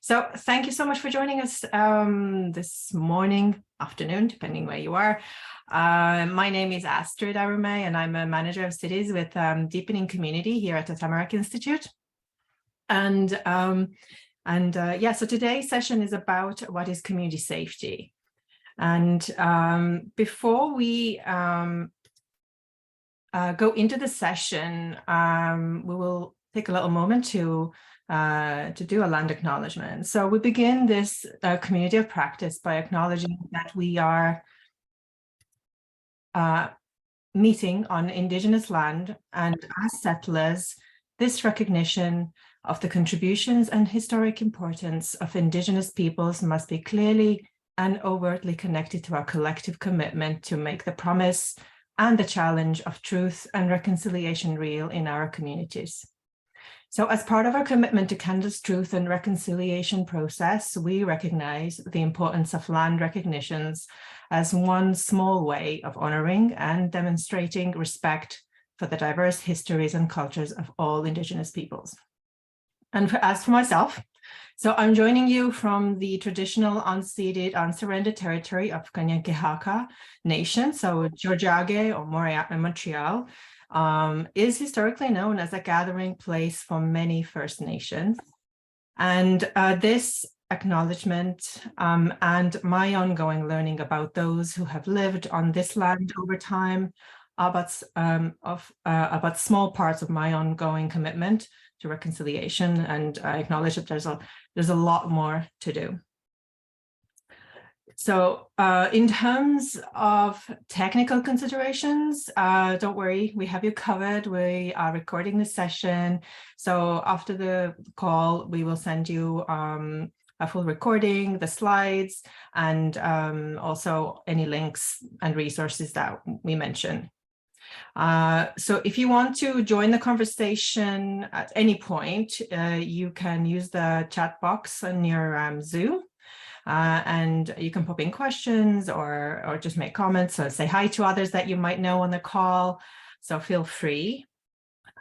So thank you so much for joining us this morning, afternoon, depending where you are. My name is Astrid Arume, and I'm a manager of cities with Deepening Community here at the Tamarack Institute. And so today's session is about what is community safety. And before we go into the session, we will take a little moment to do a land acknowledgement. So we begin this community of practice by acknowledging that we are meeting on Indigenous land, and as settlers, this recognition of the contributions and historic importance of Indigenous peoples must be clearly and overtly connected to our collective commitment to make the promise and the challenge of truth and reconciliation real in our communities. So as part of our commitment to Canada's truth and reconciliation process, we recognize the importance of land recognitions as one small way of honoring and demonstrating respect for the diverse histories and cultures of all Indigenous peoples. And as for myself, so I'm joining you from the traditional unceded, unsurrendered territory of Kanien'kehá:ka Nation, so Tiohtià:ke or Montreal, is historically known as a gathering place for many First Nations. And this acknowledgement and my ongoing learning about those who have lived on this land over time are about small parts of my ongoing commitment to reconciliation, and I acknowledge that there's a lot more to do. So in terms of technical considerations, don't worry, we have you covered. We are recording this session. So after the call, we will send you a full recording, the slides, and also any links and resources that we mention. So if you want to join the conversation at any point, you can use the chat box on your Zoom. And you can pop in questions or just make comments or say hi to others that you might know on the call. So feel free.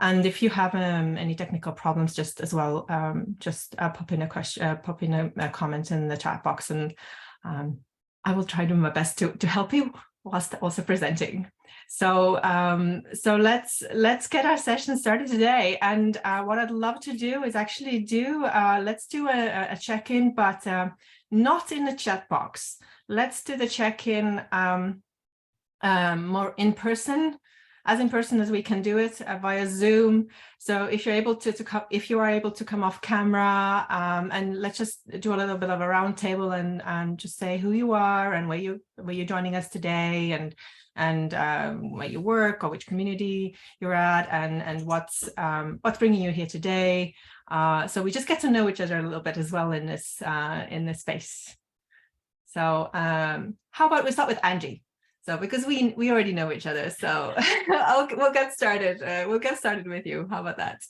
And if you have any technical problems, just as well, pop in a question, pop in a comment in the chat box, and I will try to do my best to help you whilst also presenting. So let's get our session started today. And what I'd love to do is actually let's do a check-in, but not in the chat box. Let's do the check-in more in person as we can do it via Zoom. So if you're able to come off camera, and let's just do a little bit of a round table and just say who you are and where you're joining us today, and where you work or which community you're at, and what's bringing you here today. So we just get to know each other a little bit as well in this space. So how about we start with Angie? So because we already know each other, so we'll get started. We'll get started with you. How about that?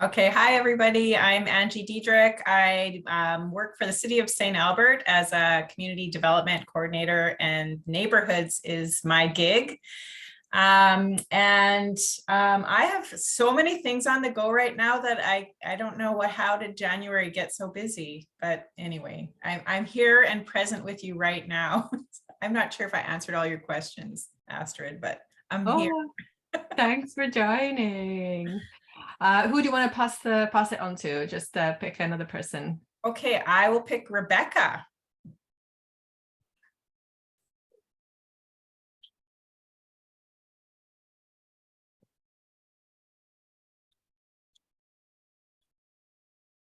Okay. Hi, everybody. I'm Angie Diedrich. I work for the City of St. Albert as a community development coordinator, and neighborhoods is my gig. I have so many things on the go right now that I don't know how did January get so busy, but anyway, I'm here and present with you right now. I'm not sure if I answered all your questions, Astrid, but I'm here. Thanks for joining. Who do you want to pass it on to? Just pick another person. Okay, I will pick Rebecca.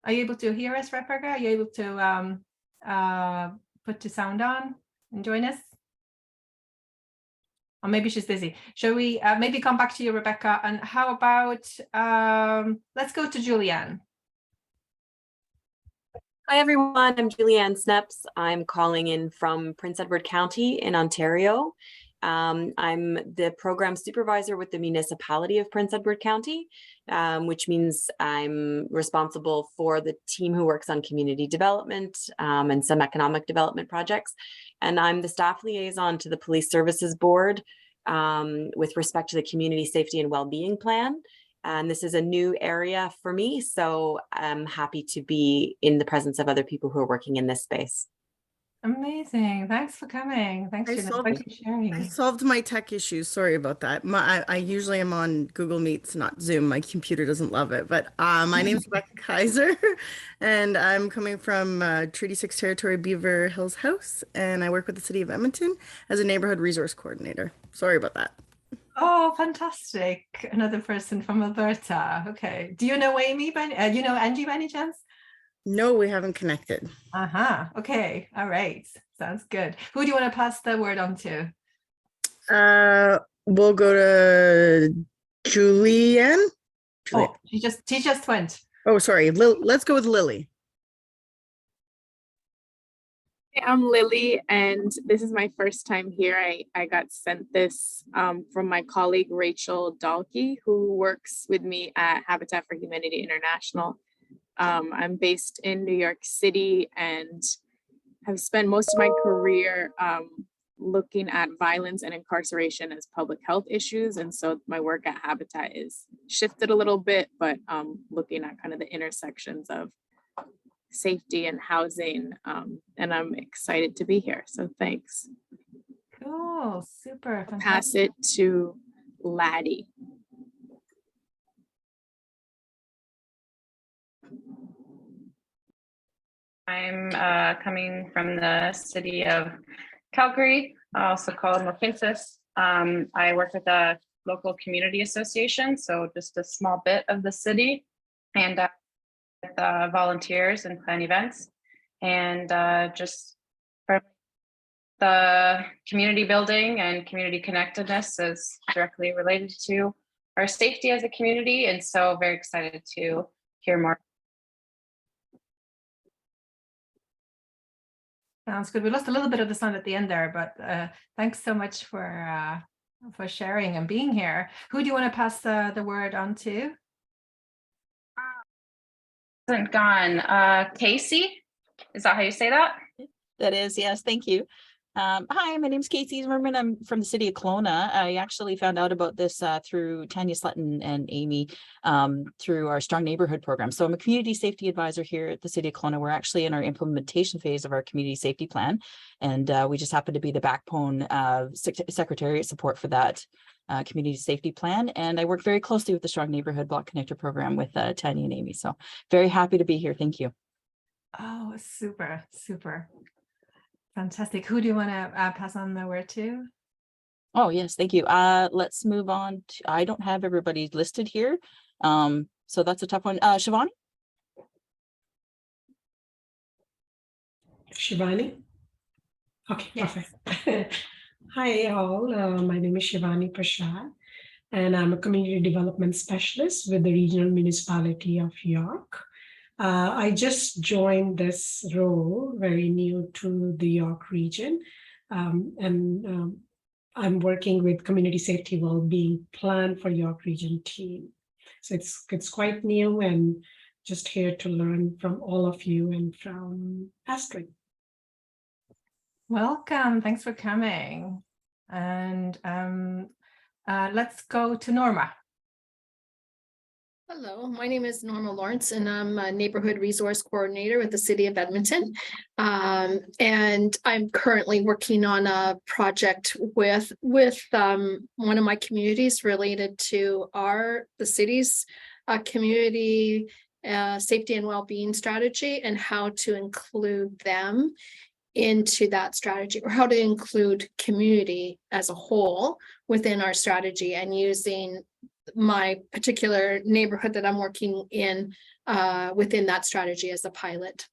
Are you able to hear us, Rebecca? Are you able to put the sound on and join us? Or maybe she's busy. Shall we maybe come back to you, Rebecca? And how about let's go to Julianne. Hi, everyone. I'm Julianne Sneps. I'm calling in from Prince Edward County in Ontario. I'm the program supervisor with the municipality of Prince Edward County, which means I'm responsible for the team who works on community development and some economic development projects. And I'm the staff liaison to the Police Services Board with respect to the Community Safety and Wellbeing Plan. And this is a new area for me, so I'm happy to be in the presence of other people who are working in this space. Amazing. Thanks for coming. Thanks, I Gina. solved- Thanks for I sharing. solved my tech issues. Sorry about that. I usually am on Google Meets, not Zoom. My computer doesn't love it. But my name's Rebecca Kaiser, and I'm coming from Treaty 6 Territory Beaver Hills House, and I work with the City of Edmonton as a neighborhood resource coordinator. Sorry about that. Oh, fantastic. Another person from Alberta. Okay. Do you know Amy? You know Angie by any chance? No, we haven't connected. Uh-huh. Okay. All right. Sounds good. Who do you want to pass the word on to? We'll go to Julianne. Oh, she just went. Oh, sorry. Let's go with Lily. I'm Lily, and this is my first time here. I got sent this from my colleague Rachel Dalkey, who works with me at Habitat for Humanity International. I'm based in New York City and have spent most of my career looking at violence and incarceration as public health issues. And so my work at Habitat is shifted a little bit, but looking at kind of the intersections of safety and housing, and I'm excited to be here. So thanks. Cool. Super. Fantastic. Pass it to Laddie. I'm coming from the city of Calgary, also called Mohkinstsis. I work with a local community association, so just a small bit of the city, and with volunteers and plan events, and just for the community building and community connectedness is directly related to our safety as a community, and so very excited to hear more. Sounds good. We lost a little bit of the sound at the end there, but thanks so much for sharing and being here. Who do you want to pass the word on to? Hasn't gone. Casey, is that how you say that? That is, yes, thank you. Hi, my name's Casey Zimmerman. I'm from the city of Kelowna. I actually found out about this through Tanya Slutton and Amy through our Strong Neighborhood program. So I'm a community safety advisor here at the city of Kelowna. We're actually in our implementation phase of our community safety plan. And we just happen to be the backbone secretariat support for that community safety plan. And I work very closely with the Strong Neighborhood Block Connector program with Tanya and Amy. So very happy to be here. Thank you. Oh, super, super. Fantastic. Who do you want to pass on the word to? Oh, yes, thank you. Let's move on to, I don't have everybody listed here. So that's a tough one. Shivani? Shivani? Okay, Yes. perfect. Hi all, my name is Shivani Prashad, and I'm a community development specialist with the regional municipality of York. I just joined this role, very new to the York region, and I'm working with community safety well-being plan for York region team. So it's quite new, and just here to learn from all of you and from Astrid. Welcome. Thanks for coming. And let's go to Norma. Hello, my name is Norma Lawrence, and I'm a neighborhood resource coordinator with the City of Edmonton. And I'm currently working on a project with one of my communities related to the city's community safety and well-being strategy, and how to include them into that strategy, or how to include community as a whole within our strategy, and using my particular neighborhood that I'm working in within that strategy as a pilot.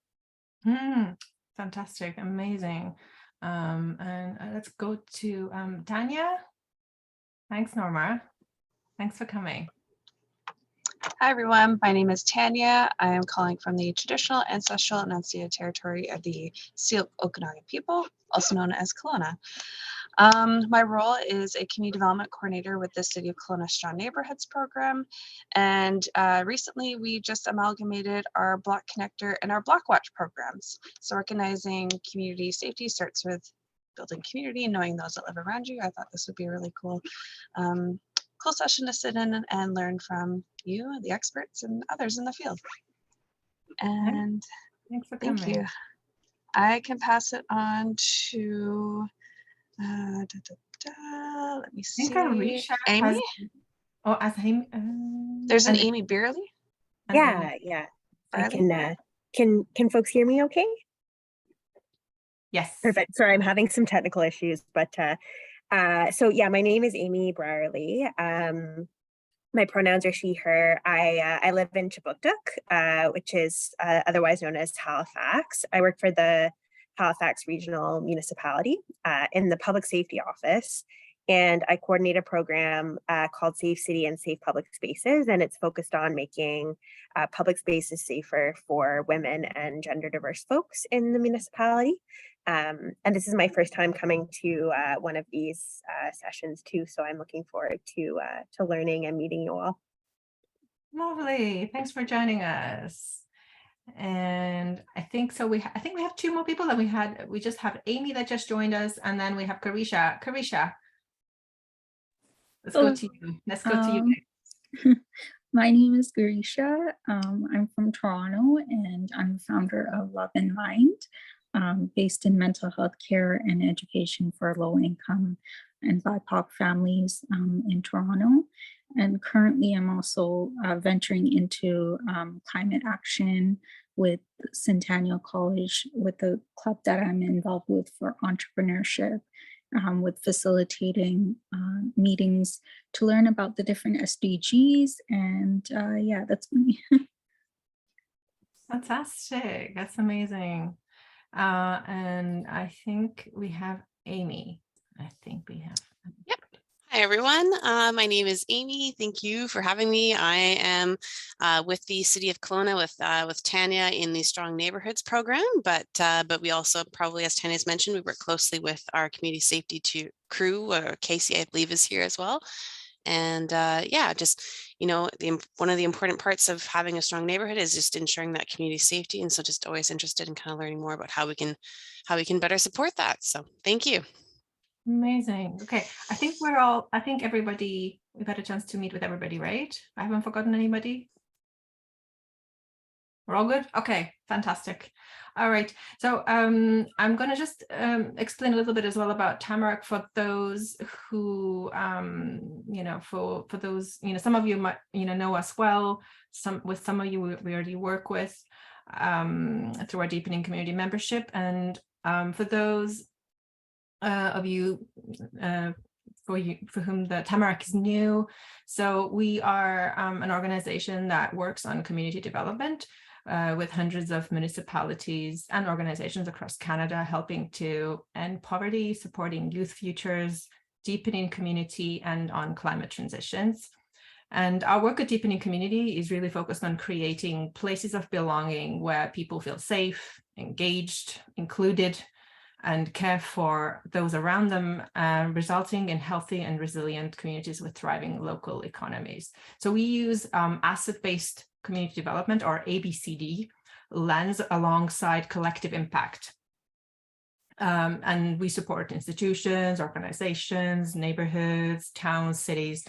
Fantastic, amazing. And let's go to Tanya. Thanks, Norma. Thanks for coming. Hi everyone, my name is Tanya. I am calling from the traditional, ancestral, and unceded territory of the Syilx Okanagan people, also known as Kelowna. My role is a community development coordinator with the City of Kelowna Strong Neighborhoods program. And recently we just amalgamated our Block Connector and our Block Watch programs. So recognizing community safety starts with building community and knowing those that live around you. I thought this would be a really cool cool session to sit in and learn from you, the experts, and others in the field. And Thanks for thank coming. you. I can pass it on to, let me I think see, Arisha Amy. has, oh, as Amy. There's an and- Amy Beerley. and Yeah, Amy. yeah. Barley? I can folks hear me okay? Yes. Perfect. Sorry, I'm having some technical issues, but so yeah, my name is Amy Brierly. My pronouns are she, her. I live in Chibuktuk, which is otherwise known as Halifax. I work for the Halifax Regional Municipality in the Public Safety Office, and I coordinate a program called Safe City and Safe Public Spaces, and it's focused on making public spaces safer for women and gender diverse folks in the municipality. And this is my first time coming to one of these sessions too, so I'm looking forward to learning and meeting you all. Lovely. Thanks for joining us. And I think so. I think we have two more people that we just have Amy that just joined us, and then we have Carisha. Carisha, let's go to you. Let's go to you. My name is Garisha. I'm from Toronto, and I'm the founder of Love and Mind, based in mental health care and education for low-income and BIPOC families in Toronto. And currently, I'm also venturing into climate action with Centennial College, with the club that I'm involved with for entrepreneurship, with facilitating meetings to learn about the different SDGs. And yeah, that's me. Fantastic. That's amazing. And I think we have Amy. Yep. Hi, everyone. My name is Amy. Thank you for having me. I am with the City of Kelowna with Tanya in the Strong Neighborhoods program, but we also, probably as Tanya's mentioned, we work closely with our community safety crew, or Casey, I believe, is here as well. And yeah, just, you know, one of the important parts of having a strong neighborhood is just ensuring that community safety. And so just always interested in kind of learning more about how we can better support that. So thank you. Amazing. Okay. I think everybody, we've had a chance to meet with everybody, right? I haven't forgotten anybody. We're all good? Okay, fantastic. All right. So I'm going to just explain a little bit as well about Tamarack for those who, you know, for those, you know, some of you might, you know us well. Some of you we already work with through our deepening community membership. And for those of you for whom the Tamarack is new. So we are an organization that works on community development with hundreds of municipalities and organizations across Canada, helping to end poverty, supporting youth futures, deepening community, and on climate transitions. And our work at Deepening Community is really focused on creating places of belonging where people feel safe, engaged, included, and care for those around them, resulting in healthy and resilient communities with thriving local economies. So we use asset-based community development, or ABCD, lens alongside collective impact. And we support institutions, organizations, neighborhoods, towns, cities.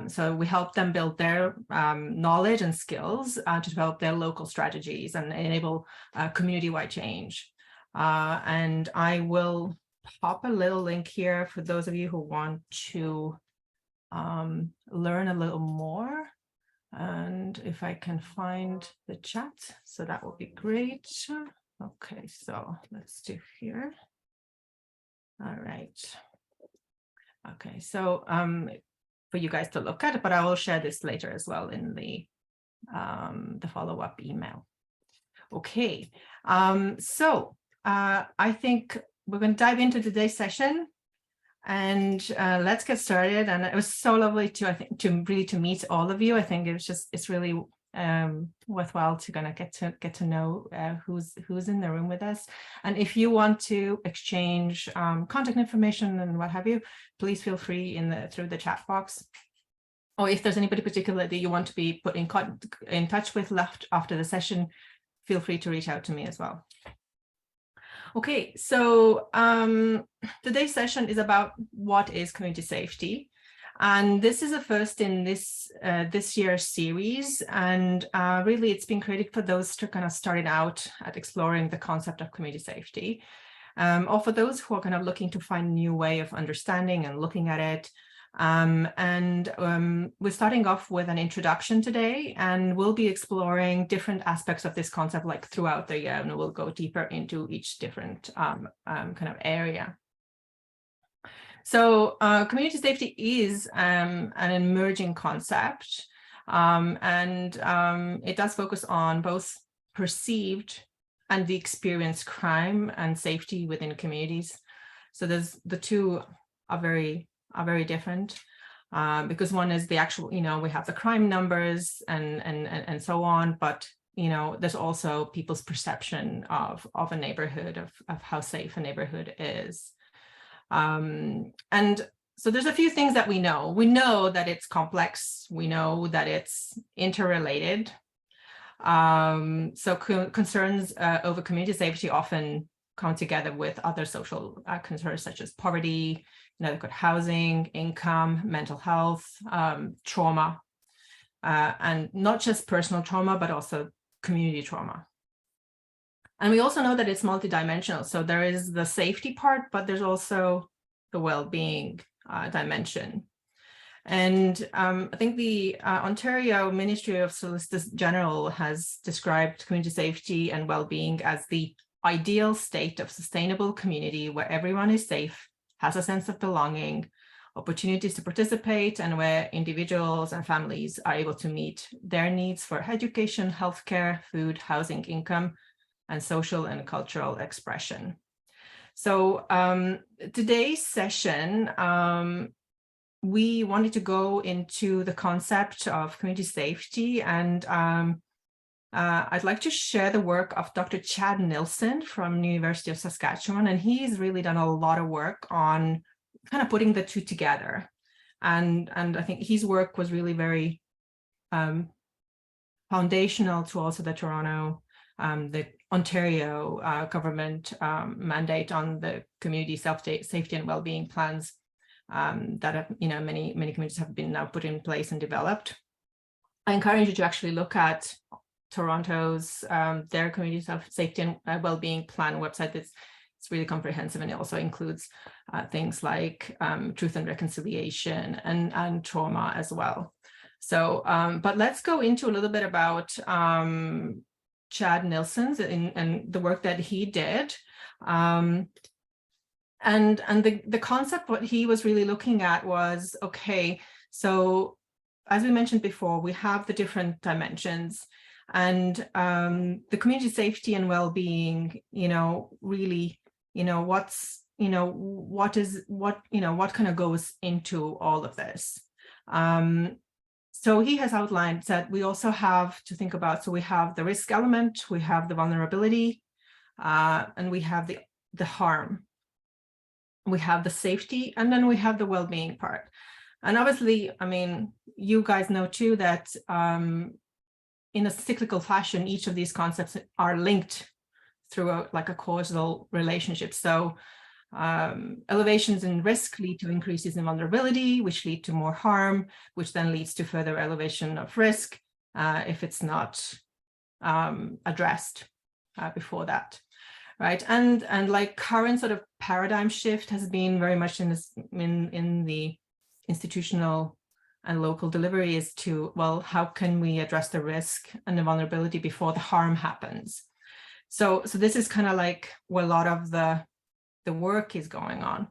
So we help them build their knowledge and skills to develop their local strategies and enable community-wide change. And I will pop a little link here for those of you who want to learn a little more. And if I can find the chat, so that would be great. Okay, so let's do here. All right. Okay, so for you guys to look at it, but I will share this later as well in the follow-up email. Okay, so I think we're going to dive into today's session, and let's get started. And it was so lovely to meet all of you. I think it's really worthwhile to get to know who's in the room with us. And if you want to exchange contact information and what have you, please feel free through the chat box. Or if there's anybody particular that you want to be put in touch with left after the session, feel free to reach out to me as well. Okay, so today's session is about what is community safety. And this is a first in this year's series. And really, it's been created for those who are kind of starting out at exploring the concept of community safety, or for those who are kind of looking to find a new way of understanding and looking at it. We're starting off with an introduction today, and we'll be exploring different aspects of this concept like throughout the year, and we'll go deeper into each different kind of area. So community safety is an emerging concept, and it does focus on both perceived and the experienced crime and safety within communities. So the two are very different, because one is the actual, we have the crime numbers and so on, but there's also people's perception of a neighborhood, of how safe a neighborhood is. And so there's a few things that we know. We know that it's complex. We know that it's interrelated. So concerns over community safety often come together with other social concerns such as poverty, inadequate housing, income, mental health, trauma, and not just personal trauma, but also community trauma. And we also know that it's multidimensional. So there is the safety part, but there's also the well-being dimension. And I think the Ontario Ministry of Solicitor General has described community safety and well-being as the ideal state of sustainable community where everyone is safe, has a sense of belonging, opportunities to participate, and where individuals and families are able to meet their needs for education, healthcare, food, housing, income, and social and cultural expression. So today's session, we wanted to go into the concept of community safety, and I'd like to share the work of Dr. Chad Nilsson from the University of Saskatchewan, and he's really done a lot of work on kind of putting the two together. And I think his work was really very foundational to also the Toronto, the Ontario government mandate on the community safety and well-being plans that have, many communities have been now put in place and developed. I encourage you to actually look at Toronto's their community safety and well-being plan website. It's really comprehensive, and it also includes things like truth and reconciliation and trauma as well. So, but let's go into a little bit about Chad Nilsson's and the work that he did. And the concept, what he was really looking at was, okay, so as we mentioned before, we have the different dimensions, and the community safety and well-being, really, what kind of goes into all of this. So he has outlined that we also have to think about, so we have the risk element, we have the vulnerability, and we have the harm. We have the safety, and then we have the well-being part. And obviously, I mean, you guys know too that in a cyclical fashion, each of these concepts are linked through a causal relationship. So elevations in risk lead to increases in vulnerability, which lead to more harm, which then leads to further elevation of risk if it's not addressed before that. Right, and like current sort of paradigm shift has been very much in the institutional and local delivery is to, well, how can we address the risk and the vulnerability before the harm happens? So this is kind of like where a lot of the work is going on.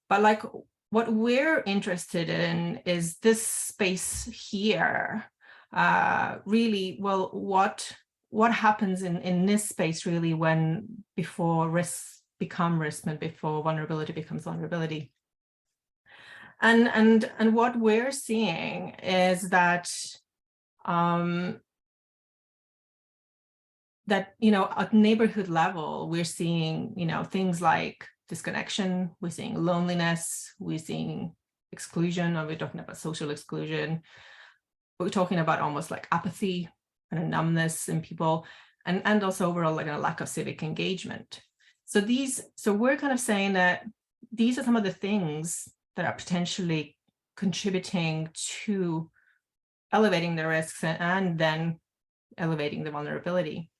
But like what we're interested in is this space here. Really, well, what happens in this space really when before risks become risk and before vulnerability becomes vulnerability. And what we're seeing is that at neighborhood level, we're seeing things like disconnection, we're seeing loneliness, we're seeing exclusion, or we're talking about social exclusion. We're talking about almost like apathy and a numbness in people, and also overall like a lack of civic engagement. So we're kind of saying that these are some of the things that are potentially contributing to elevating the risks and then elevating the vulnerability.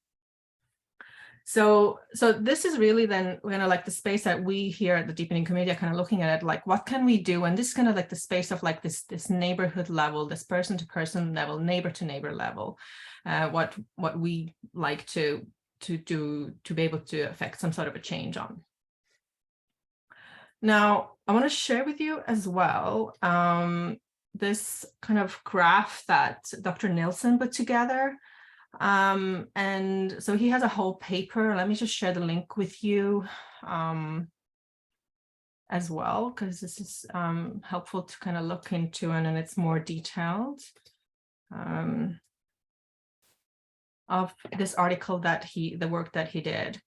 So this is really then kind of like the space that we here at the Deepening Community are kind of looking at it, like, what can we do? And this is kind of like the space of like this neighborhood level, this person to person level, neighbor to neighbor level, what we like to do to be able to affect some sort of a change on. Now, I want to share with you as well this kind of graph that Dr. Nilsson put together. And so he has a whole paper. Let me just share the link with you as well, because this is helpful to kind of look into, and it's more detailed of this article that the work that he did.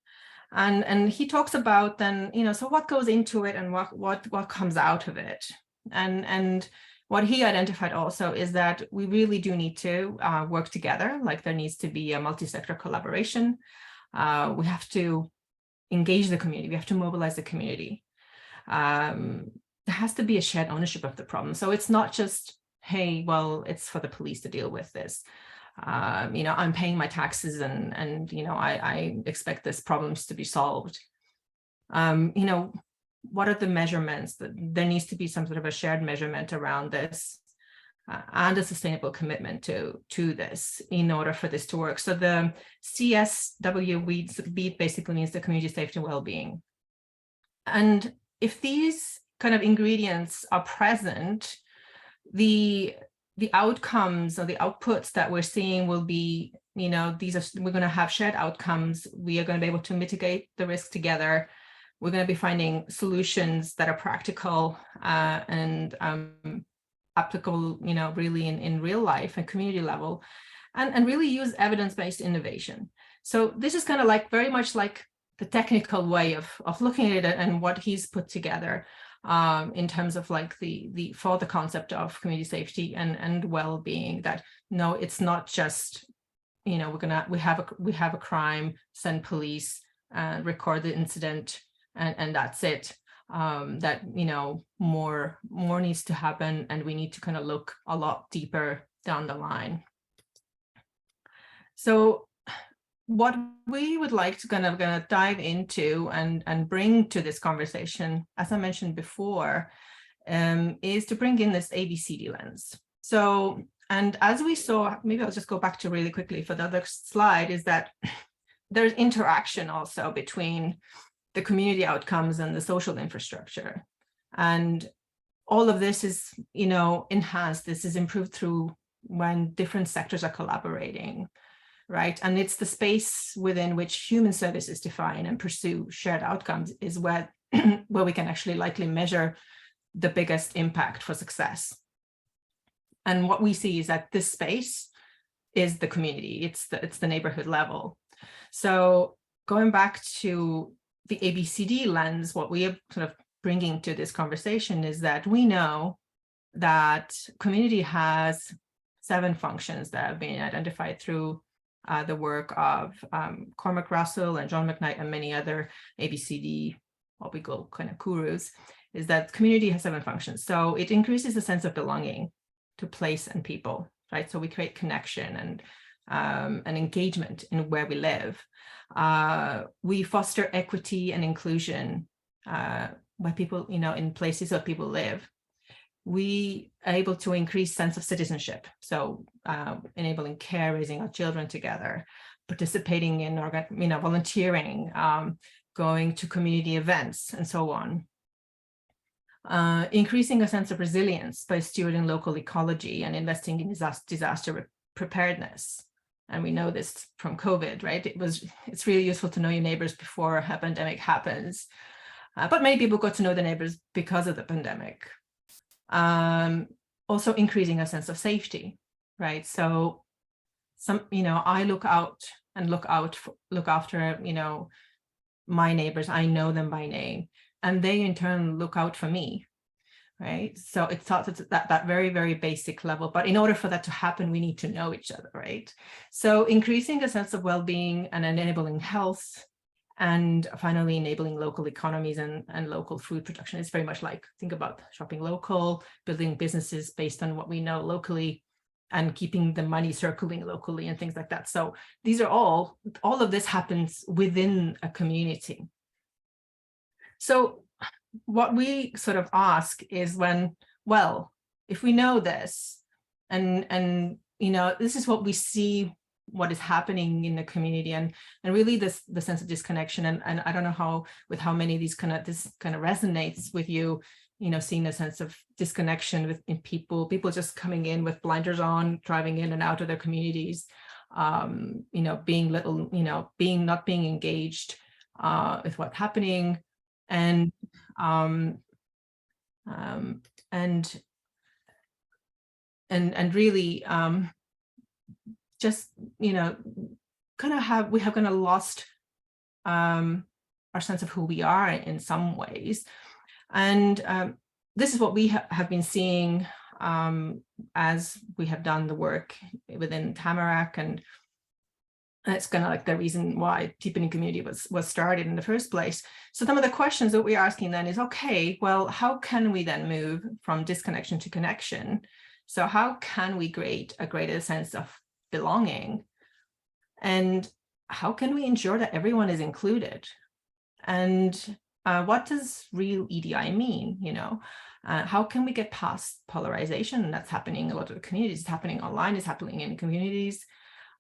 And he talks about then, so what goes into it and what comes out of it. And what he identified also is that we really do need to work together, like there needs to be a multi-sector collaboration. We have to engage the community, we have to mobilize the community. There has to be a shared ownership of the problem. So it's not just, hey, well, it's for the police to deal with this. I'm paying my taxes and I expect this problems to be solved. What are the measurements? There needs to be some sort of a shared measurement around this and a sustainable commitment to this in order for this to work. So the CSW basically means the community safety and well-being. And if these kind of ingredients are present, the outcomes or the outputs that we're seeing will be, we're going to have shared outcomes. We are going to be able to mitigate the risk together. We're going to be finding solutions that are practical and applicable, really in real life and community level, and really use evidence-based innovation. So this is kind of like very much like the technical way of looking at it and what he's put together in terms of like for the concept of community safety and well-being. That no, it's not just we have a crime, send police, record the incident. And that's it. That more needs to happen, and we need to kind of look a lot deeper down the line. So what we would like to kind of dive into and bring to this conversation, as I mentioned before, is to bring in this ABCD lens. So, and as we saw, maybe I'll just go back to really quickly for the other slide, is that there's interaction also between the community outcomes and the social infrastructure. And all of this is, enhanced. This is improved through when different sectors are collaborating, right? And it's the space within which human services define and pursue shared outcomes is where we can actually likely measure the biggest impact for success. And what we see is that this space is the community. It's the neighborhood level. So going back to the ABCD lens, what we are sort of bringing to this conversation is that we know that community has 7 functions that have been identified through the work of Cormac Russell and John McKnight and many other ABCD, what we call kind of gurus, is that community has 7 functions. So it increases the sense of belonging to place and people, right? So we create connection and engagement in where we live. We foster equity and inclusion where people, in places where people live. We are able to increase sense of citizenship. So enabling care, raising our children together, participating in, volunteering, going to community events and so on. Increasing a sense of resilience by stewarding local ecology and investing in disaster preparedness. And we know this from COVID, right? It's really useful to know your neighbors before a pandemic happens. But many people got to know the neighbors because of the pandemic. Also increasing a sense of safety, right? So I look out and look after, my neighbors. I know them by name, and they in turn look out for me, right? So it starts at that very, very basic level. But in order for that to happen, we need to know each other, right? So increasing a sense of well-being and enabling health And finally, enabling local economies and local food production. It's very much like, think about shopping local, building businesses based on what we know locally, and keeping the money circling locally and things like that. So these are all of this happens within a community. So what we sort of ask is when, well, if we know this, and you know, this is what we see, what is happening in the community, and really the sense of disconnection, and I don't know how many of these this kind of resonates with you, you know, seeing a sense of disconnection in people just coming in with blinders on, driving in and out of their communities, you know, being not being engaged with what's happening, and really just, you know, we have kind of lost our sense of who we are in some ways. And this is what we have been seeing as we have done the work within Tamarack, and it's kind of like the reason why Deepening Community was started in the first place. So some of the questions that we're asking then is, okay, well, how can we then move from disconnection to connection? So how can we create a greater sense of belonging? And how can we ensure that everyone is included? And what does real EDI mean? You know, how can we get past polarization that's happening in a lot of the communities? It's happening online, it's happening in communities.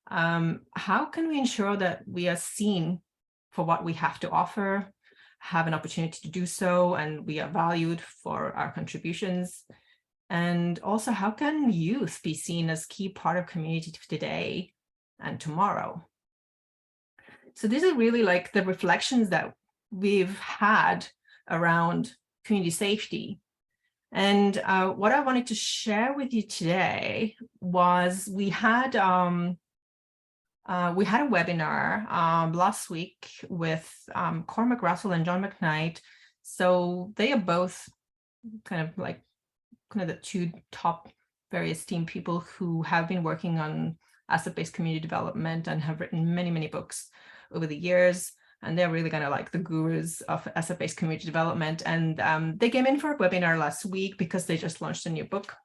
How can we ensure that we are seen for what we have to offer, have an opportunity to do so, and we are valued for our contributions? And also, how can youth be seen as key part of community today and tomorrow? So these are really like the reflections that we've had around community safety. And what I wanted to share with you today was we had a webinar last week with Cormac Russell and John McKnight. So they are both kind of the two top various team people who have been working on asset-based community development and have written many, many books over the years. And they're really kind of like the gurus of asset-based community development. And they came in for a webinar last week because they just launched a new book.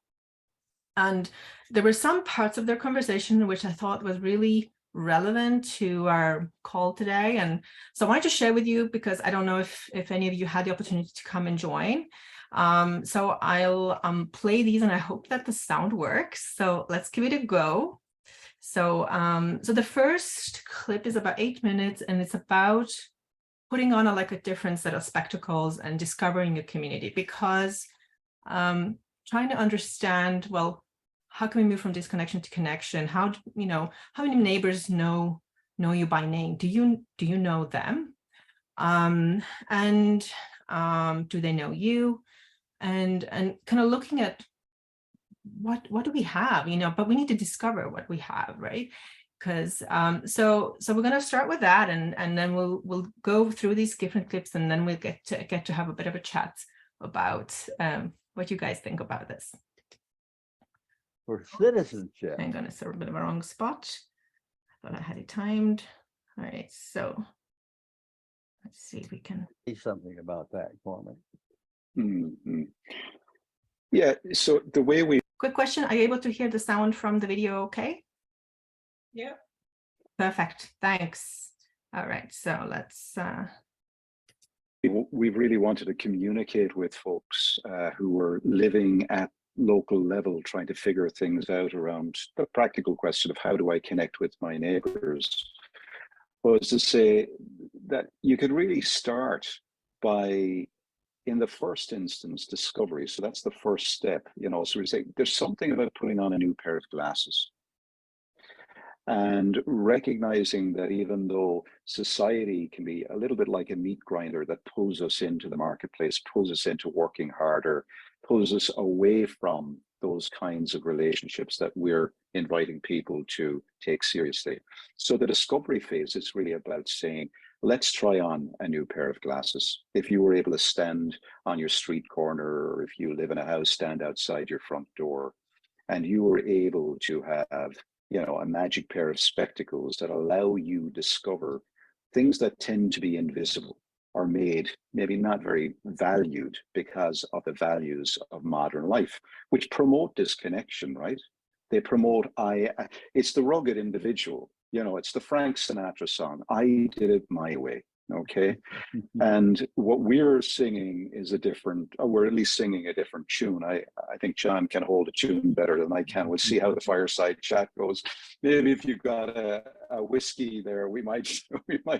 And there were some parts of their conversation which I thought was really relevant to our call today. And so I wanted to share with you, because I don't know if any of you had the opportunity to come and join. So I'll play these, and I hope that the sound works. So let's give it a go. So, so the first clip is about 8 minutes, and it's about putting on a different set of spectacles and discovering a community, because trying to understand, well, how can we move from disconnection to connection? How many neighbors know you by name? Do you know them? And do they know you? And kind of looking at what do we have, but we need to discover what we have, right? Because so we're going to start with that, and then we'll go through these different clips, and then we'll get to have a bit of a chat about what you guys think about this. For citizenship. I'm going to start a bit of a wrong spot. I thought I had it timed. All right, so let's see if we can say something about that, Cormac. Mm-hmm. Yeah, so the way we... Quick question, are you able to hear the sound from the video okay? Yeah. Perfect, thanks. All right, so let's... We really wanted to communicate with folks who were living at local level, trying to figure things out around the practical question of how do I connect with my neighbors, was to say that you could really start by, in the first instance, discovery. So that's the first step, so we say there's something about putting on a new pair of glasses and recognizing that even though society can be a little bit like a meat grinder that pulls us into the marketplace, pulls us into working harder, pulls us away from those kinds of relationships that we're inviting people to take seriously. So the discovery phase is really about saying, let's try on a new pair of glasses. If you were able to stand on your street corner, or if you live in a house, stand outside your front door, and you were able to have, a magic pair of spectacles that allow you to discover things that tend to be invisible are made maybe not very valued because of the values of modern life, which promote disconnection, right? They promote it's the rugged individual, you know, it's the Frank Sinatra song, I did it my way, okay? And what we're singing is a different, or we're at least singing a different tune. I think John can hold a tune better than I can. We'll see how the fireside chat goes. Maybe if you've got a whiskey there, we might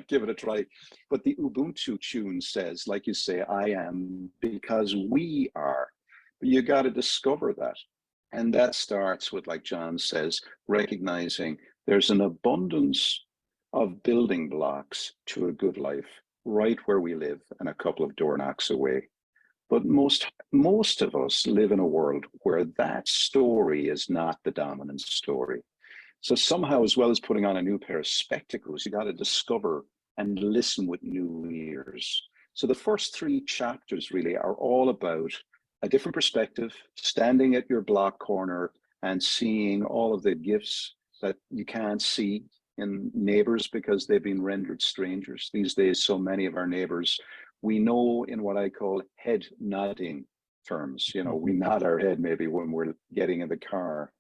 give it a try. But the Ubuntu tune says, like you say, I am because we are. But you got to discover that. And that starts with, like John says, recognizing there's an abundance of building blocks to a good life right where we live and a couple of door knocks away. But most of us live in a world where that story is not the dominant story. So somehow, as well as putting on a new pair of spectacles, you got to discover and listen with new ears. So the first 3 chapters really are all about a different perspective, standing at your block corner and seeing all of the gifts that you can't see in neighbors because they've been rendered strangers. These days, so many of our neighbors, we know in what I call head nodding terms. You know, we nod our head maybe when we're getting in the car.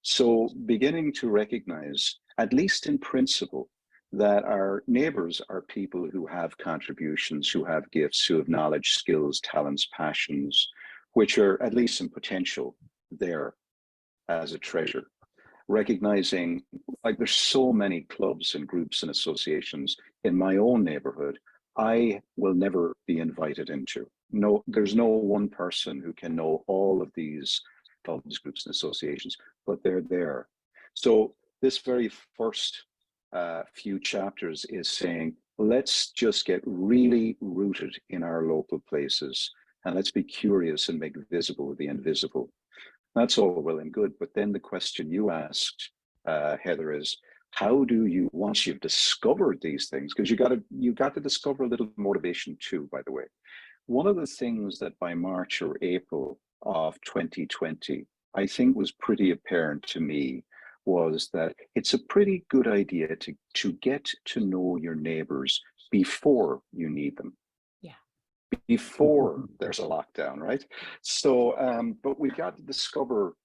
So beginning to recognize, at least in principle, that our neighbors are people who have contributions, who have gifts, who have knowledge, skills, talents, passions, which are, at least in potential, there as a treasure. Recognizing, like, there's so many clubs and groups and associations in my own neighborhood I will never be invited into. No, there's no one person who can know all of these clubs, groups, and associations, but they're there. So this very first few chapters is saying, let's just get really rooted in our local places, and let's be curious and make visible the invisible. That's all well and good, but then the question you asked, Heather, is how do you, once you've discovered these things, because you got to discover a little motivation too, by the way. One of the things that by March or April of 2020, I think was pretty apparent to me was that it's a pretty good idea to get to know your neighbors before you need them. Before there's a lockdown, right? So, but we've got to discover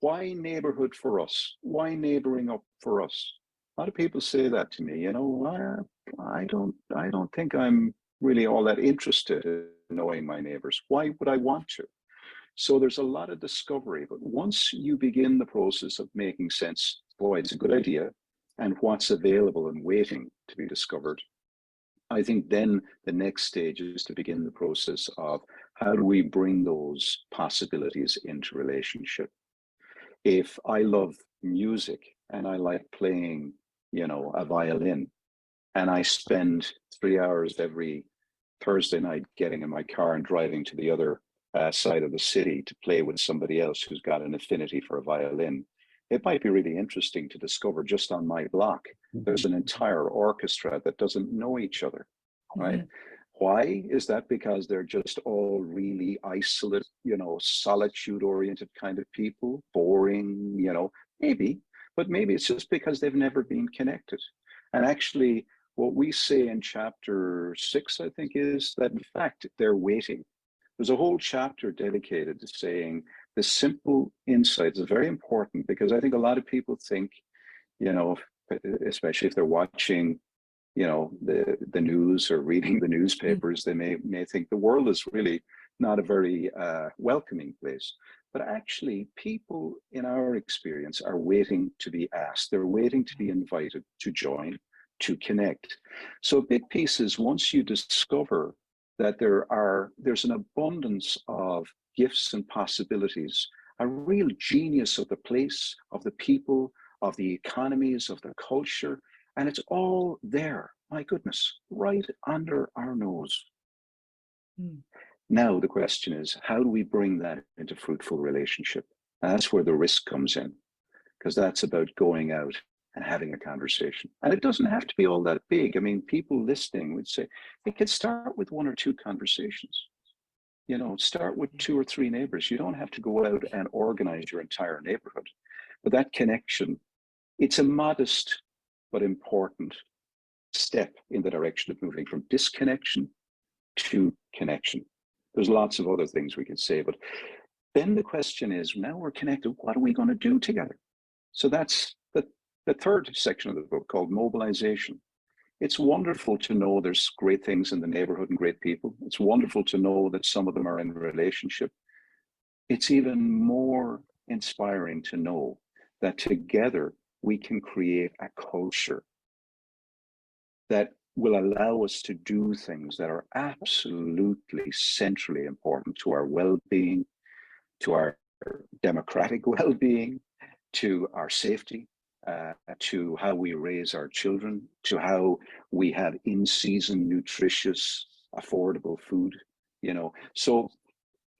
why neighborhood for us? Why neighboring up for us? A lot of people say that to me, you know, I don't think I'm really all that interested in knowing my neighbors. Why would I want to? So there's a lot of discovery, but once you begin the process of making sense, boy, it's a good idea, and what's available and waiting to be discovered, I think then the next stage is to begin the process of how do we bring those possibilities into relationship. If I love music and I like playing, you know, a violin, and I spend 3 hours every Thursday night getting in my car and driving to the other side of the city to play with somebody else who's got an affinity for a violin, it might be really interesting to discover just on my block, there's an entire orchestra that doesn't know each other, right? Why is that? Because they're just all really isolate, you know, solitude oriented kind of people, boring, you know, maybe, but maybe it's just because they've never been connected. And actually, what we say in chapter 6, I think, is that in fact, they're waiting. There's a whole chapter dedicated to saying the simple insight is very important, because I think a lot of people think, you know, especially if they're watching, you know, the news or reading the newspapers, they may think the world is really not a very welcoming place. But actually, people in our experience are waiting to be asked. They're waiting to be invited to join, to connect. So a big piece is once you discover that there's an abundance of gifts and possibilities, a real genius of the place, of the people, of the economies, of the culture, and it's all there, my goodness, right under our nose. Now the question is, how do we bring that into fruitful relationship? And that's where the risk comes in, because that's about going out and having a conversation. And it doesn't have to be all that big. I mean, people listening would say, it could start with 1 or 2 conversations. You know, start with 2 or 3 neighbors. You don't have to go out and organize your entire neighborhood. But that connection, it's a modest but important step in the direction of moving from disconnection to connection. There's lots of other things we could say, but then the question is, now we're connected, what are we going to do together? So that's the third section of the book, called Mobilization. It's wonderful to know there's great things in the neighborhood and great people. It's wonderful to know that some of them are in relationship. It's even more inspiring to know that together we can create a culture that will allow us to do things that are absolutely centrally important to our well-being, to our democratic well-being, to our safety, to how we raise our children, to how we have in-season, nutritious, affordable food, you know. So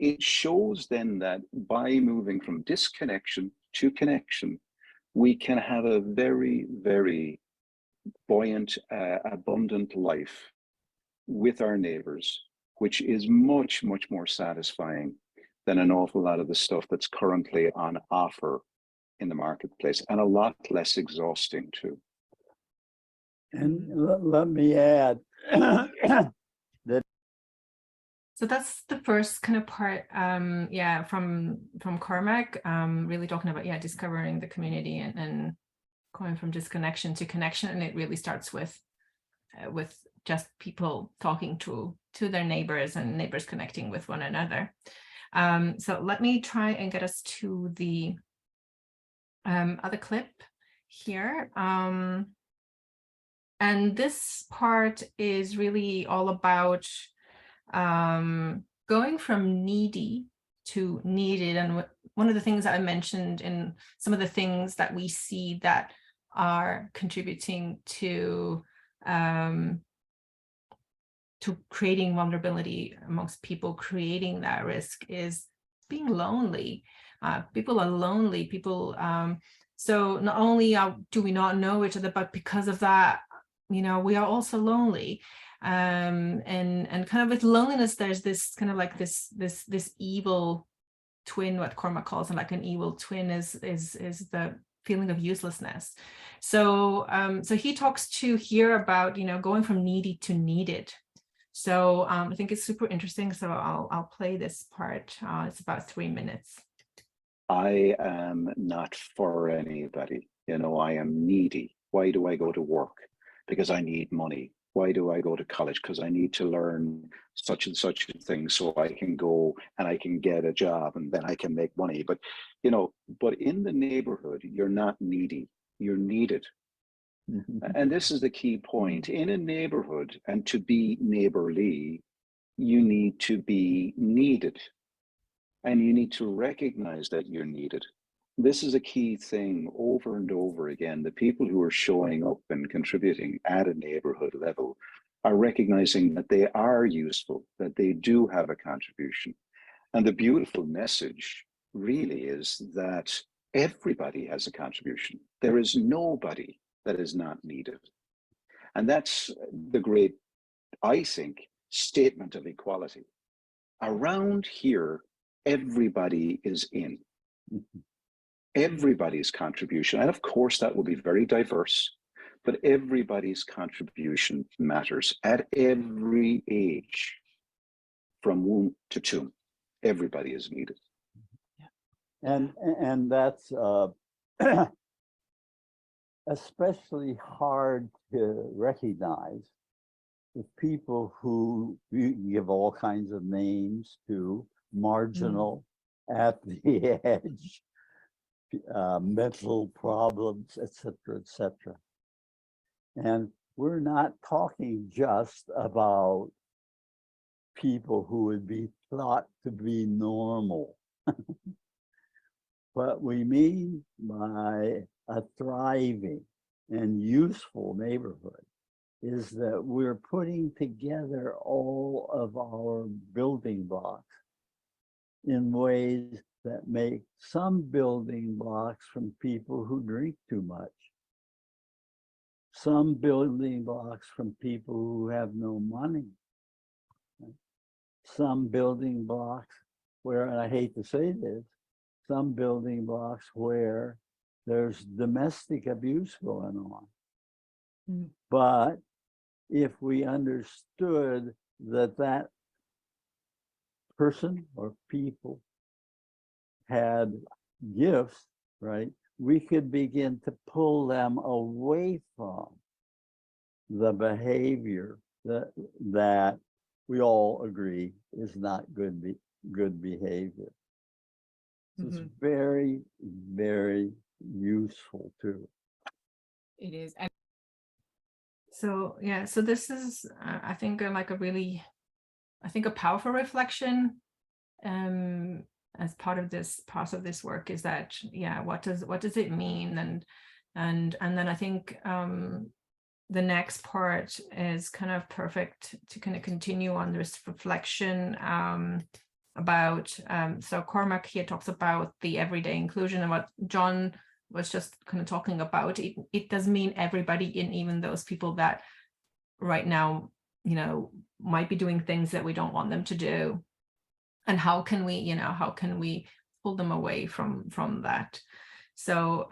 it shows then that by moving from disconnection to connection, we can have a very, very buoyant, abundant life with our neighbors, which is much, much more satisfying than an awful lot of the stuff that's currently on offer in the marketplace, and a lot less exhausting too. And let me add that. So that's the first kind of part, yeah, from Cormac, really talking about, yeah, discovering the community and going from disconnection to connection, and it really starts with just people talking to their neighbors and neighbors connecting with one another. So let me try and get us to the other clip here. And this part is really all about going from needy to needed. And one of the things that I mentioned in some of the things that we see that are contributing to creating vulnerability amongst people, creating that risk, is being lonely. People are lonely. People, so not only do we not know each other, but because of that, you know, we are also lonely. And kind of with loneliness, there's this kind of like this evil twin, what Cormac calls it, like an evil twin is the feeling of uselessness. So so he talks to here about, you know, going from needy to needed. So I think it's super interesting. So I'll play this part. It's about 3 minutes. I am not for anybody. You know, I am needy. Why do I go to work? Because I need money. Why do I go to college? Because I need to learn such and such a thing so I can go and I can get a job and then I can make money. But, you know, but in the neighborhood, you're not needy, you're needed. And this is the key point. In a neighborhood, and to be neighborly, you need to be needed. And you need to recognize that you're needed. This is a key thing over and over again. The people who are showing up and contributing at a neighborhood level are recognizing that they are useful, that they do have a contribution. And the beautiful message really is that everybody has a contribution. There is nobody that is not needed. And that's the great, I think, statement of equality. Around here, everybody is in. Everybody's contribution, and of course that will be very diverse, but everybody's contribution matters at every age, from womb to tomb. Everybody is needed. And that's especially hard to recognize with people who you give all kinds of names to: marginal, at the edge, mental problems, etc., etc. And we're not talking just about people who would be thought to be normal. What we mean by a thriving and useful neighborhood is that we're putting together all of our building blocks in ways that make some building blocks from people who drink too much, some building blocks from people who have no money, some building blocks where, and I hate to say this, some building blocks where there's domestic abuse going on. But if we understood that that person or people had gifts, right? We could begin to pull them away from the behavior that we all agree is not good behavior. So it's very, very useful too. It is. And so, yeah, so this is, I think, like a really, I think a powerful reflection as part of this work is that, yeah, what does it mean? And then I think the next part is kind of perfect to kind of continue on this reflection about, so Cormac here talks about the everyday inclusion, and what John was just kind of talking about. It does mean everybody, and even those people that right now, you know, might be doing things that we don't want them to do. And how can we pull them away from that? So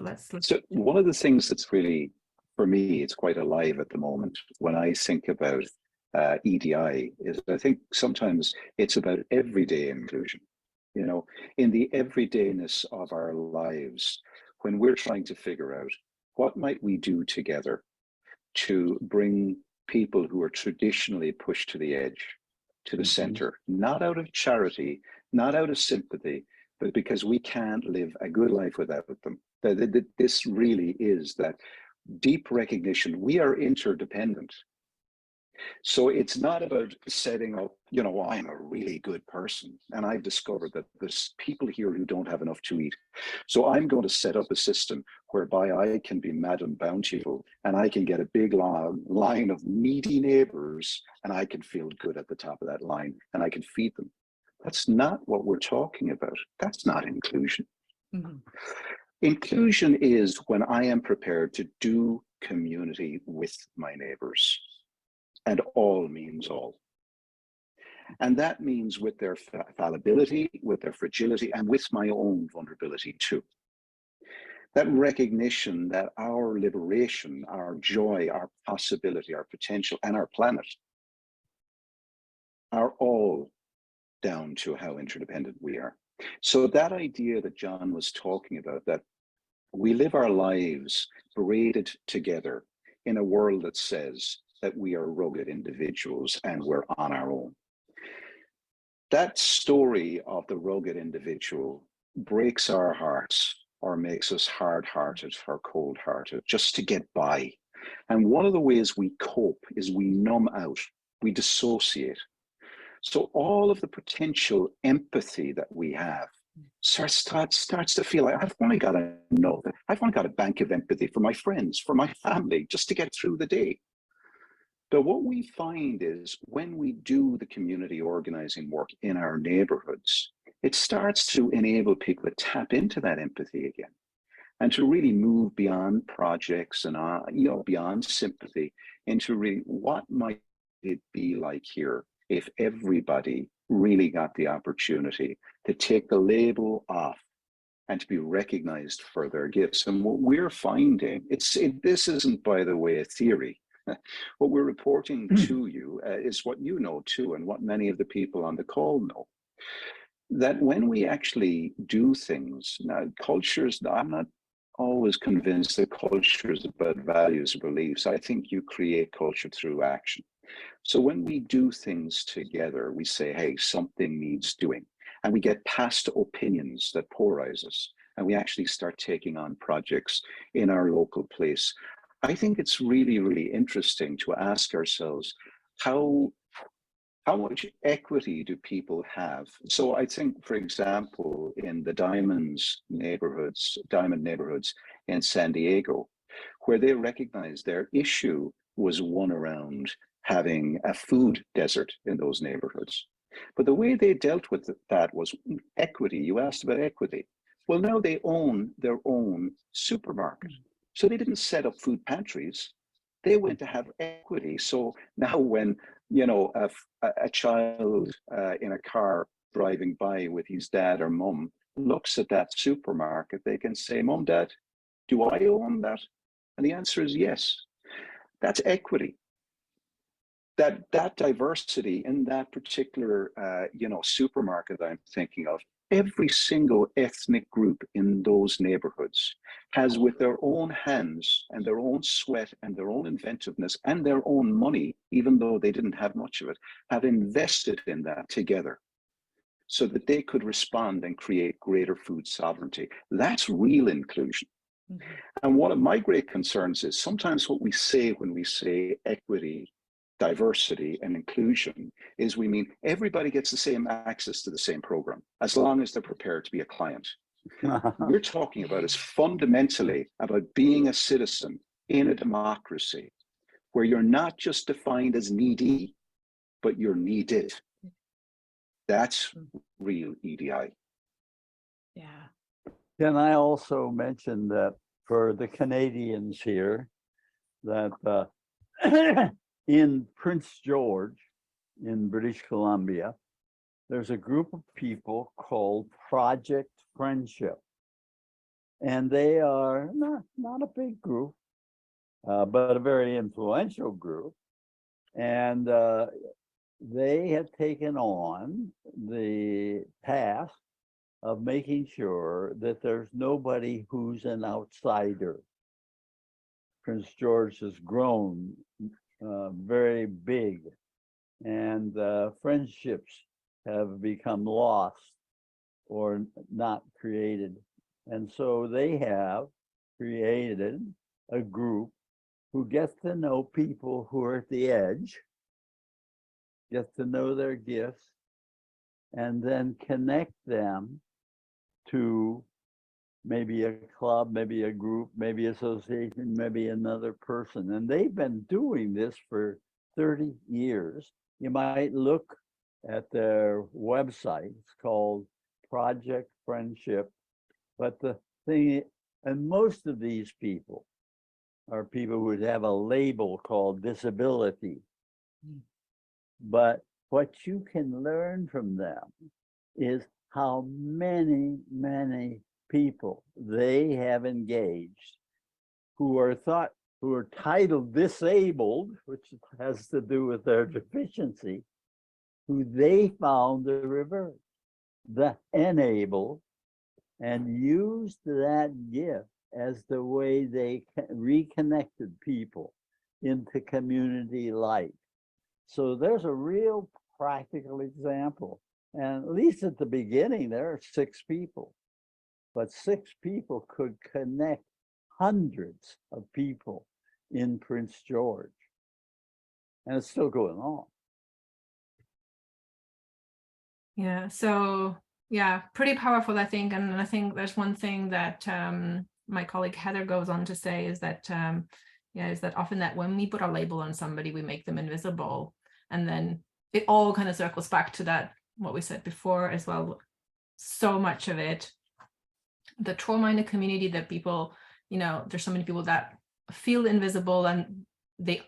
let's So one of the things that's really, for me, it's quite alive at the moment when I think about EDI is I think sometimes it's about everyday inclusion. You know, in the everydayness of our lives, when we're trying to figure out what might we do together to bring people who are traditionally pushed to the edge, to the center, not out of charity, not out of sympathy, but because we can't live a good life without them. This really is that deep recognition. We are interdependent. So it's not about setting up, you know, I'm a really good person, and I've discovered that there's people here who don't have enough to eat. So I'm going to set up a system whereby I can be Madam Bountiful, and I can get a big long line of needy neighbors, and I can feel good at the top of that line, and I can feed them. That's not what we're talking about. That's not inclusion. Inclusion is when I am prepared to do community with my neighbors. And all means all. And that means with their fallibility, with their fragility, and with my own vulnerability too. That recognition that our liberation, our joy, our possibility, our potential, and our planet are all down to how interdependent we are. So that idea that John was talking about, that we live our lives braided together in a world that says that we are rugged individuals and we're on our own. That story of the rugged individual breaks our hearts or makes us hard-hearted or cold-hearted just to get by. And one of the ways we cope is we numb out, we dissociate. So all of the potential empathy that we have starts to feel like I've only got a bank of empathy for my friends, for my family, just to get through the day. But what we find is when we do the community organizing work in our neighborhoods, it starts to enable people to tap into that empathy again and to really move beyond projects and beyond sympathy into really what might it be like here if everybody really got the opportunity to take the label off and to be recognized for their gifts. And what we're finding, this isn't, by the way, a theory. What we're reporting to you is what you know too, and what many of the people on the call know, that when we actually do things, now cultures, I'm not always convinced that culture is about values or beliefs. I think you create culture through action. So when we do things together, we say, hey, something needs doing, and we get past opinions that polarize us, and we actually start taking on projects in our local place. I think it's really, really interesting to ask ourselves, how much equity do people have? So I think, for example, in the diamond neighborhoods in San Diego, where they recognized their issue was one around having a food desert in those neighborhoods. But the way they dealt with that was equity. You asked about equity. Well, now they own their own supermarket. So they didn't set up food pantries. They went to have equity. So now when, you know, a child in a car driving by with his dad or mum looks at that supermarket, they can say, Mom, Dad, do I own that? And the answer is yes. That's equity. That diversity in that particular supermarket I'm thinking of, every single ethnic group in those neighborhoods has, with their own hands and their own sweat and their own inventiveness and their own money, even though they didn't have much of it, have invested in that together so that they could respond and create greater food sovereignty. That's real inclusion. Mm-hmm. And one of my great concerns is sometimes what we say when we say equity, diversity, and inclusion is we mean everybody gets the same access to the same program as long as they're prepared to be a client. We're talking about is fundamentally about being a citizen in a democracy where you're not just defined as needy, but you're needed. That's real EDI. Yeah. Can I also mention that for the Canadians here, that in Prince George, in British Columbia, there's a group of people called Project Friendship. And they are not a big group, but a very influential group. And they have taken on the task of making sure that there's nobody who's an outsider. Prince George has grown very big, and friendships have become lost or not created. And so they have created a group who gets to know people who are at the edge, gets to know their gifts, and then connect them to maybe a club, maybe a group, maybe association, maybe another person. And they've been doing this for 30 years. You might look at their website. It's called Project Friendship. But the thing, and most of these people are people who would have a label called disability. But what you can learn from them is how many people they have engaged who are titled disabled, which has to do with their deficiency, who they found the reverse, the enable, and used that gift as the way they reconnected people into community life. So there's a real practical example. And at least at the beginning, there are 6 people. But 6 people could connect hundreds of people in Prince George. And it's still going on. Yeah, so yeah, pretty powerful, I think. And I think there's one thing that my colleague Heather goes on to say is that, is that often that when we put a label on somebody, we make them invisible. And then it all kind of circles back to that, what we said before as well. So much of it, the trauma in the community that people, there's so many people that feel invisible and they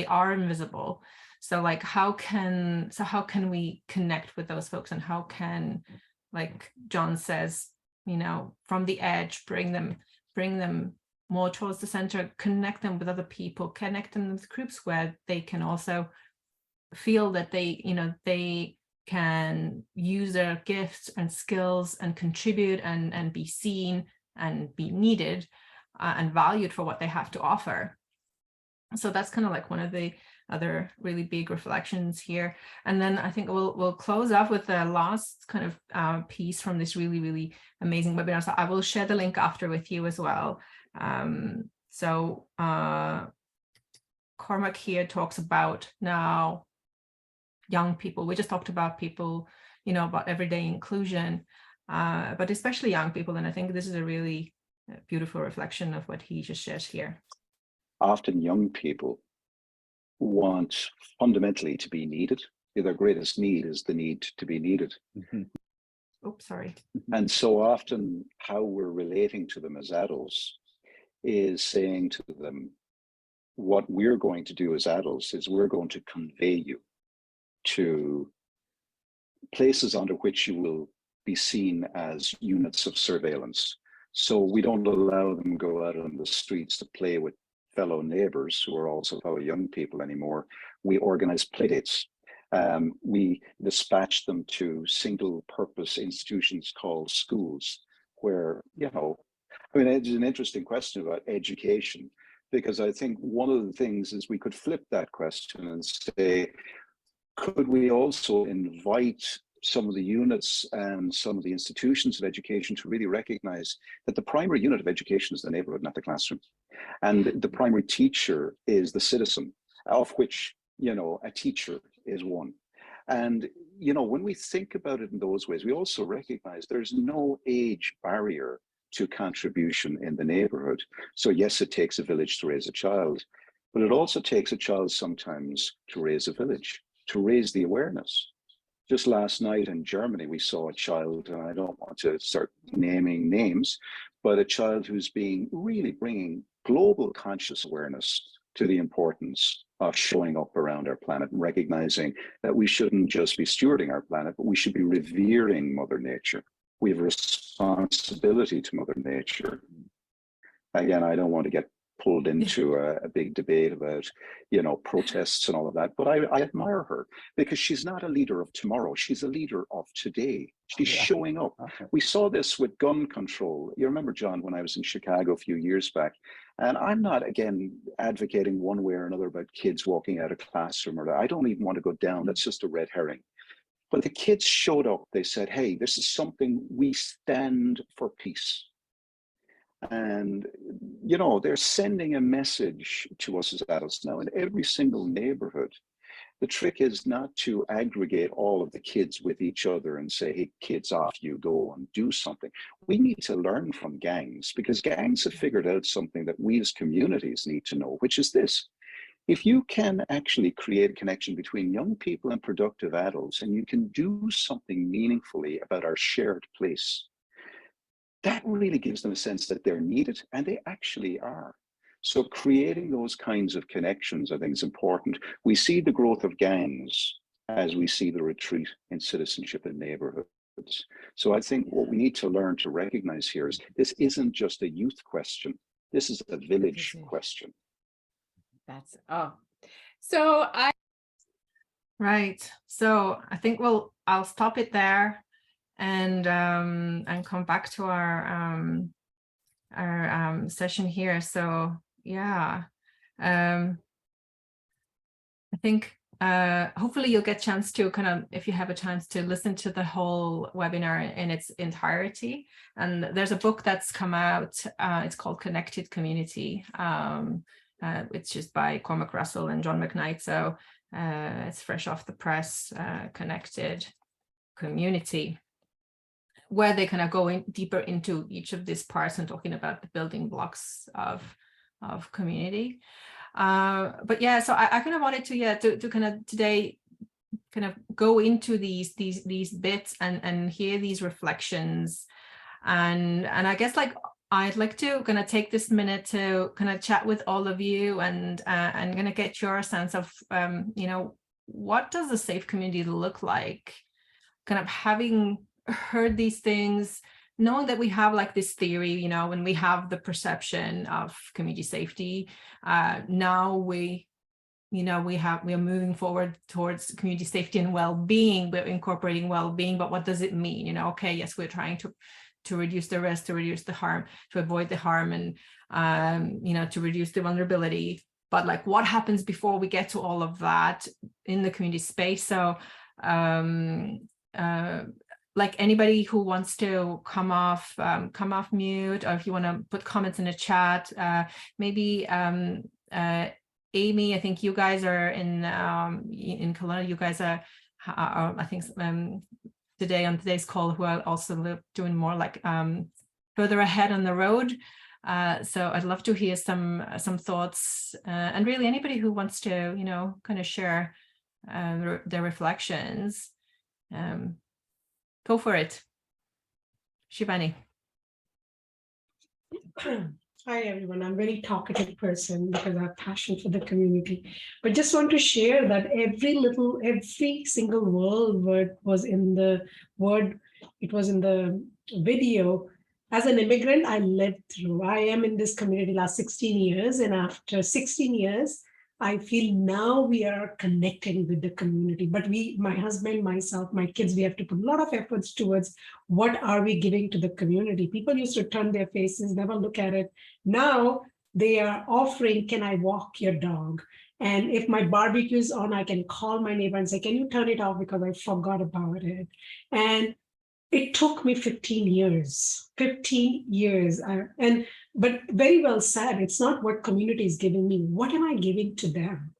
are invisible. So like, how can we connect with those folks, and how can, like John says, from the edge, bring them more towards the center, connect them with other people, connect them with groups where they can also feel that they can use their gifts and skills and contribute and be seen and be needed and valued for what they have to offer. So that's kind of like one of the other really big reflections here. And then I think we'll close off with the last kind of piece from this really, really amazing webinar. So I will share the link after with you as well. Cormac here talks about now young people. We just talked about people, about everyday inclusion, but especially young people. And I think this is a really beautiful reflection of what he just shared here. Often young people want fundamentally to be needed. Their greatest need is the need to be needed. Oops, sorry. And so often how we're relating to them as adults is saying to them, what we're going to do as adults is we're going to convey you to places under which you will be seen as units of surveillance. So we don't allow them to go out on the streets to play with fellow neighbors who are also fellow young people anymore, we organize playdates. We dispatch them to single purpose institutions called schools, where, you know, I mean, it's an interesting question about education, because I think one of the things is we could flip that question and say, could we also invite some of the units and some of the institutions of education to really recognize that the primary unit of education is the neighborhood, not the classroom. And the primary teacher is the citizen, of which, you know, a teacher is one. And, you know, when we think about it in those ways, we also recognize there's no age barrier to contribution in the neighborhood. So yes, it takes a village to raise a child, but it also takes a child sometimes to raise a village, to raise the awareness. Just last night in Germany, we saw a child, and I don't want to start naming names, but a child who's really bringing global conscious awareness to the importance of showing up around our planet and recognizing that we shouldn't just be stewarding our planet, but we should be revering Mother Nature. We have a responsibility to Mother Nature. Again, I don't want to get pulled into a big debate about, you know, protests and all of that, but I admire her because she's not a leader of tomorrow. She's a leader of today. She's showing up. We saw this with gun control. You remember, John, when I was in Chicago a few years back, and I'm not, again, advocating one way or another about kids walking out of classroom, or I don't even want to go down. That's just a red herring. But the kids showed up. They said, hey, this is something, we stand for peace. And, you know, they're sending a message to us as adults now in every single neighborhood. The trick is not to aggregate all of the kids with each other and say, hey, kids, off you go and do something. We need to learn from gangs, because gangs have figured out something that we as communities need to know, which is this. If you can actually create a connection between young people and productive adults, and you can do something meaningfully about our shared place, that really gives them a sense that they're needed, and they actually are. So creating those kinds of connections, I think, is important. We see the growth of gangs as we see the retreat in citizenship in neighborhoods. So I think what we need to learn to recognize here is this isn't just a youth question. This is a village question. That's, right. So I think I'll stop it there and come back to our session here. So yeah, I think hopefully you'll get a chance to kind of, if you have a chance to listen to the whole webinar in its entirety. And there's a book that's come out, it's called Connected Community, which is by Cormac Russell and John McKnight. So it's fresh off the press, Connected Community, where they kind of go in deeper into each of these parts and talking about the building blocks of community. But yeah, so I kind of wanted to kind of today kind of go into these bits and hear these reflections, and I guess like I'd like to kind of take this minute to kind of chat with all of you and kind of get your sense of you know, what does a safe community look like, kind of having heard these things, knowing that we have like this theory, you know, when we have the perception of community safety, now we are moving forward towards community safety and well-being. We're incorporating well-being, but what does it mean? You know, okay, yes, we're trying to reduce the risk, to reduce the harm, to avoid the harm, and you know, to reduce the vulnerability. But like, what happens before we get to all of that in the community space? So like anybody who wants to come off mute, or if you want to put comments in the chat, maybe Amy, I think you guys are in Kelowna. You guys are I think today on today's call, who are also doing more like further ahead on the road. So I'd love to hear some thoughts, and really anybody who wants to, you know, kind of share their reflections. Go for it, Shivani. Hi, everyone. I'm a very talkative person because I have passion for the community, but just want to share that every single word was in the video as an immigrant, I lived through. I am in this community last 16 years, and after 16 years, I feel now we are connecting with the community. But my husband, myself, my kids, we have to put a lot of efforts towards what are we giving to the community. People used to turn their faces, never look at it. Now they are offering, can I walk your dog? And if my barbecue is on, I can call my neighbor and say, can you turn it off because I forgot about it? And it took me 15 years, but very well said. It's not what community is giving me. What am I giving to them?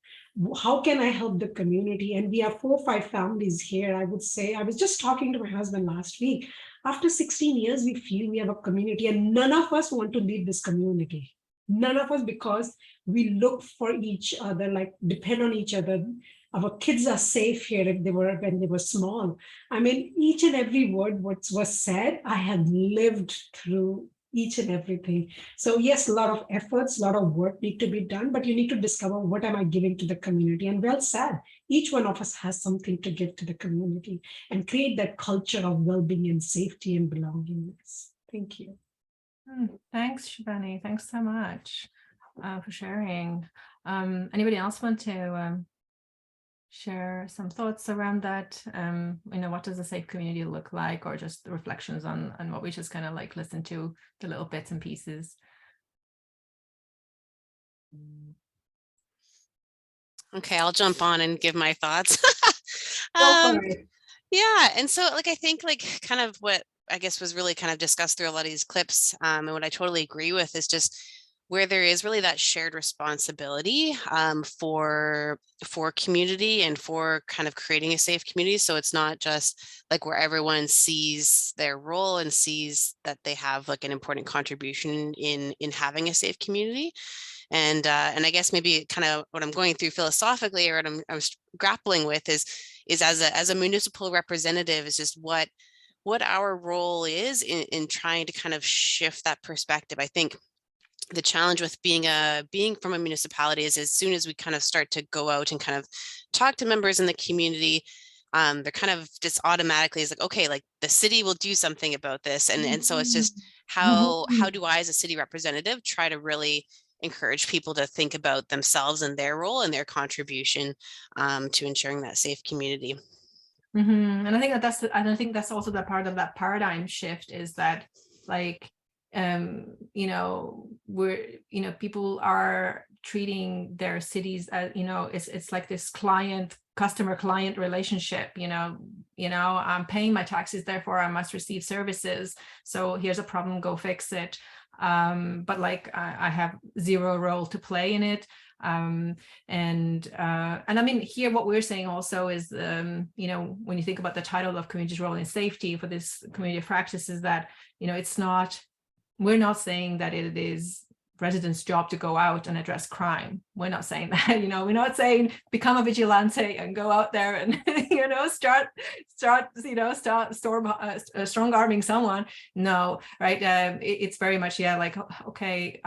How can I help the community? And we have 4 or 5 families here. I would say, I was just talking to my husband last week. After 16 years, we feel we have a community, and none of us want to leave this community. None of us, because we look for each other, like depend on each other. Our kids are safe here when they were small. I mean, each and every word what was said, I have lived through each and everything. So yes, a lot of efforts, a lot of work need to be done, but you need to discover what am I giving to the community. And well said, each one of us has something to give to the community and create that culture of well-being and safety and belongingness. Thank you. Thanks, Shivani. Thanks so much for sharing. Anybody else want to share some thoughts around that? What does a safe community look like, or just reflections on what we just kind of like listen to, the little bits and pieces? Okay, I'll jump on and give my thoughts. Go for it. Yeah, and so I think kind of what I guess was really kind of discussed through a lot of these clips, and what I totally agree with is just where there is really that shared responsibility for community and for kind of creating a safe community. So it's not just like where everyone sees their role and sees that they have like an important contribution in having a safe community. And I guess maybe kind of what I'm going through philosophically, or what I'm grappling with is as a municipal representative is just what our role is in trying to kind of shift that perspective. I think the challenge with being from a municipality is as soon as we kind of start to go out and kind of talk to members in the community, they're kind of just automatically is like, okay, like the city will do something about this. And so it's just how do I as a city representative try to really encourage people to think about themselves and their role and their contribution to ensuring that safe community. And I think that's also the part of that paradigm shift, is that like people are treating their cities as, it's like this customer client relationship. I'm paying my taxes, therefore I must receive services, so here's a problem, go fix it. But like I have zero role to play in it. And I mean, here what we're saying also is, when you think about the title of community's role in safety for this community of practice, is that, we're not saying that it is residents' job to go out and address crime. We're not saying that, we're not saying become a vigilante and go out there and, start strong arming someone. No, right. It's very much, like, okay,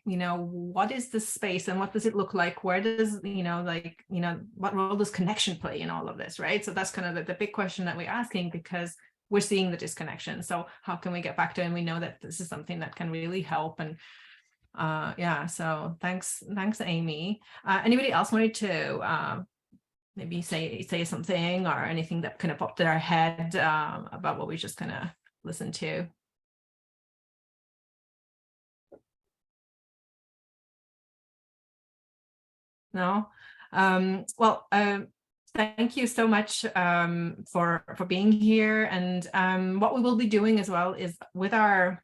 what is the space and what does it look like? Where does, what role does connection play in all of this, right? So that's kind of the big question that we're asking, because we're seeing the disconnection. So how can we get back to it? And we know that this is something that can really help. And so thanks Amy. Anybody else wanted to maybe say something, or anything that kind of popped in our head about what we just kind of listened to? No? Thank you so much for being here. And what we will be doing as well is with our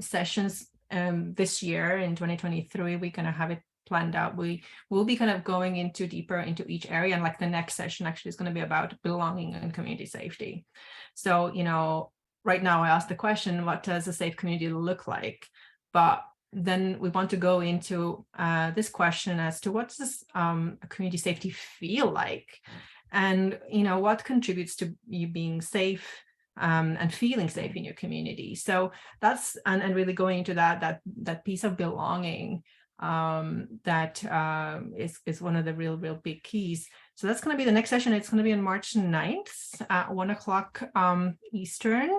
sessions this year in 2023, we're going to have it planned out. We will be kind of going deeper into each area, and like the next session actually is going to be about belonging and community safety. So, right now I asked the question, what does a safe community look like? But then we want to go into this question as to what does community safety feel like, and what contributes to you being safe and feeling safe in your community. So that's and really going into that piece of belonging that is one of the real big keys. So that's going to be the next session. It's going to be on March 9th at 1 o'clock Eastern.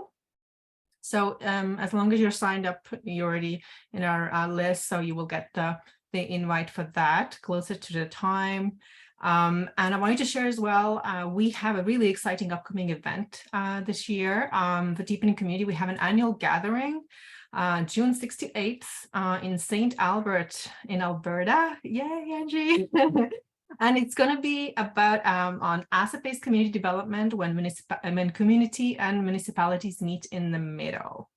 So as long as you're signed up, you're already in our list, so you will get the invite for that closer to the time. And I wanted to share as well, we have a really exciting upcoming event this year. The Deepening Community, we have an annual gathering June 6th to 8th in St. Albert in Alberta. Yay, Angie. And it's going to be about on asset-based community development when community and municipalities meet in the middle.